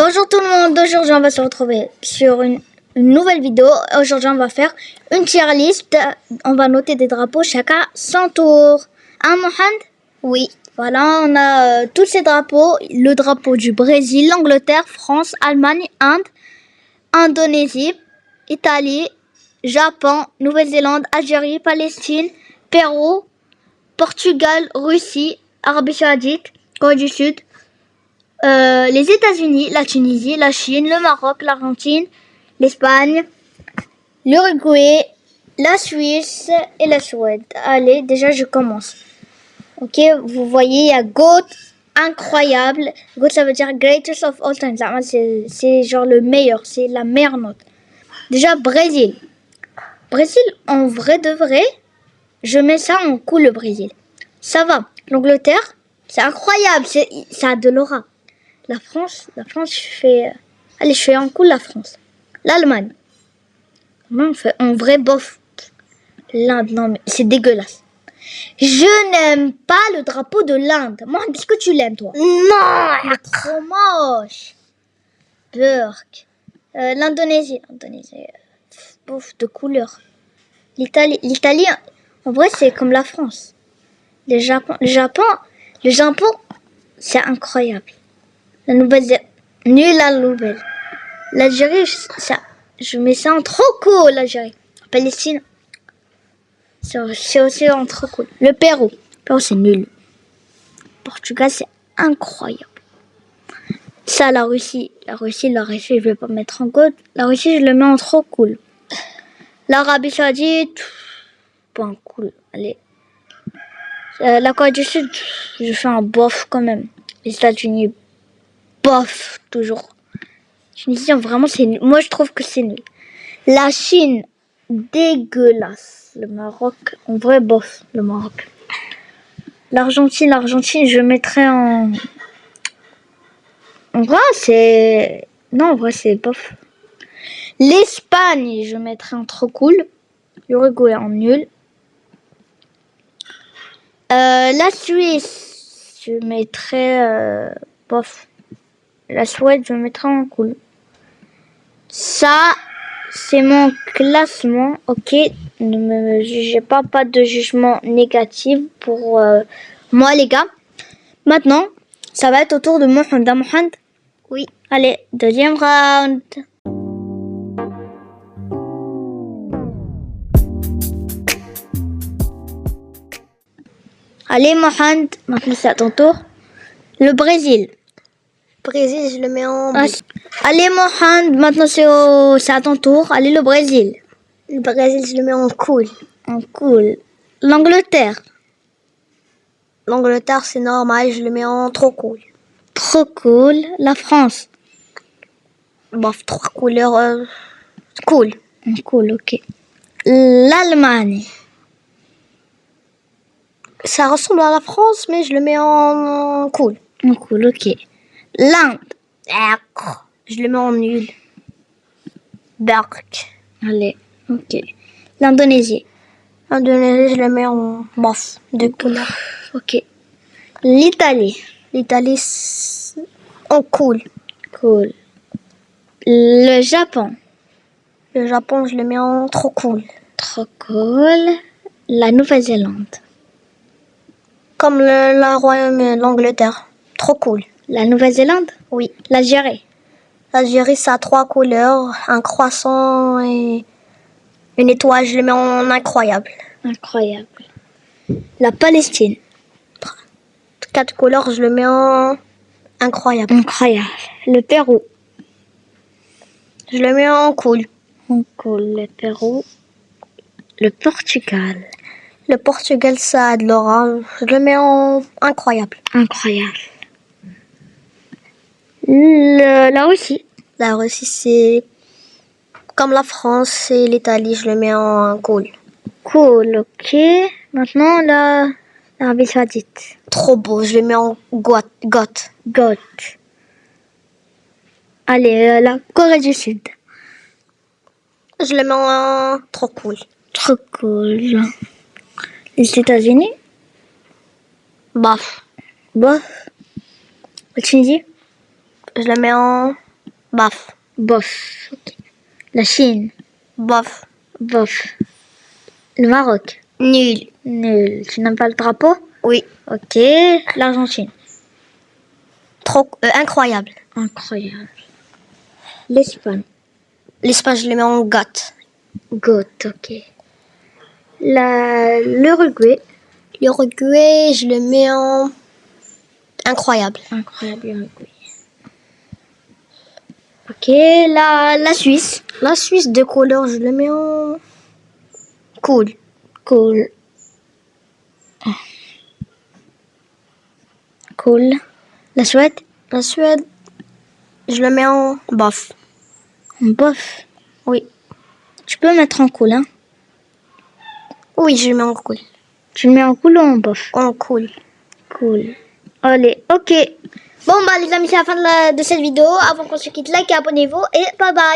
Bonjour tout le monde, aujourd'hui on va se retrouver sur une nouvelle vidéo. Aujourd'hui on va faire une tier list, on va noter des drapeaux chacun son tour. Hein Mohand? Oui. Voilà, on a tous ces drapeaux, le drapeau du Brésil, l'Angleterre, France, Allemagne, Inde, Indonésie, Italie, Japon, Nouvelle-Zélande, Algérie, Palestine, Pérou, Portugal, Russie, Arabie Saoudite, Corée du Sud, les États-Unis, la Tunisie, la Chine, le Maroc, l'Argentine, l'Espagne, l'Uruguay, la Suisse et la Suède. Allez, déjà je commence. Ok, vous voyez, il y a GOAT, incroyable. GOAT, ça veut dire greatest of all time. C'est genre le meilleur, c'est la meilleure note. Déjà, Brésil. Brésil, en vrai de vrai, je mets ça en cool, le Brésil. Ça va. L'Angleterre, c'est incroyable, ça a de l'aura. La France, je fais... Allez, je fais en cool la France. L'Allemagne. On fait en vrai bof. L'Inde, non mais c'est dégueulasse. Je n'aime pas le drapeau de l'Inde. Moi, est-ce que tu l'aimes, toi? Non, c'est trop moche. Burk. L'Indonésie, bof, de couleur. L'Italie, en vrai, c'est comme la France. Le Japon, c'est incroyable. La Nouvelle-Zélande, nul la nouvelle. L'Algérie, je mets ça en trop cool, l'Algérie. Palestine, c'est aussi en trop cool. Le Pérou, c'est nul. Portugal, c'est incroyable. Ça, la Russie, je vais pas mettre en code. La Russie, je le mets en trop cool. L'Arabie Saoudite, pas cool. Allez. La Corée du Sud, je fais un bof quand même. Les États-Unis, bof, toujours. Tunisie, vraiment, c'est nul. Moi, je trouve que c'est nul. La Chine, dégueulasse. Le Maroc, en vrai, bof, le Maroc. L'Argentine, je mettrais en... En vrai, c'est... Non, en vrai, c'est bof. L'Espagne, je mettrais en trop cool. L'Uruguay en nul. La Suisse, je mettrais... bof. La Suède, je mettrais en cool. Ça, c'est mon classement, ok. Ne me jugez pas, pas de jugement négatif pour moi, les gars. Maintenant, ça va être au tour de Mohand. Mohand? Oui. Allez, deuxième round. Allez, Mohand, maintenant c'est à ton tour. Le Brésil. Brésil, je le mets en... Allez, Mohand, maintenant c'est à ton tour. Allez, le Brésil. Le Brésil, je le mets en cool. En cool. L'Angleterre. L'Angleterre, c'est normal, je le mets en trop cool. Trop cool. La France. Bof, trois couleurs, cool. Cool, ok. L'Allemagne. Ça ressemble à la France, mais je le mets en cool. En cool, ok. L'Inde. Je le mets en nul. Dark. Allez, ok. L'Indonésie. L'Indonésie, je le mets en bof, deux couleurs. Ok. L'Italie. L'Italie, en cool. Cool. Le Japon. Le Japon, je le mets en trop cool. Trop cool. La Nouvelle-Zélande. Comme le Royaume, l'Angleterre. Trop cool. La Nouvelle-Zélande? Oui. L'Algérie. L'Algérie, ça a trois couleurs, un croissant et une étoile, je le mets en incroyable. Incroyable. La Palestine. Quatre couleurs, je le mets en incroyable. Incroyable. Le Pérou. Je le mets en cool. En cool, le Pérou. Le Portugal. Le Portugal, ça a de l'aura. Je le mets en incroyable. Incroyable. La Russie. La Russie, c'est comme la France et l'Italie, je le mets en cool. Cool, ok. Maintenant, l'Arabie Saoudite. Trop beau, je le mets en goth. Goth. Allez, la Corée du Sud. Je le mets en trop cool. Trop cool. Les États-Unis. Bof. Bof. La Tunisie. Je le mets en Bof. Bof. Ok. La Chine. Bof. Bof. Le Maroc. Nul. Nul. Tu n'aimes pas le drapeau? Oui. Ok. L'Argentine. Trop incroyable. Incroyable. L'Espagne. L'Espagne, je le mets en goth. Goat, ok. L'Uruguay. L'Uruguay, je le mets en incroyable. Incroyable Uruguay. Ok, la Suisse. La Suisse, de couleur, je le mets en cool. Cool. Cool. La Suède. La Suède, je le mets en bof. Bof. Oui. Tu peux mettre en cool, hein. Oui, je le mets en cool. Tu le mets en cool ou en bof? En cool. Cool. Allez, ok. Bon, bah les amis, c'est la fin de cette vidéo. Avant qu'on se quitte, likez, abonnez-vous et bye bye.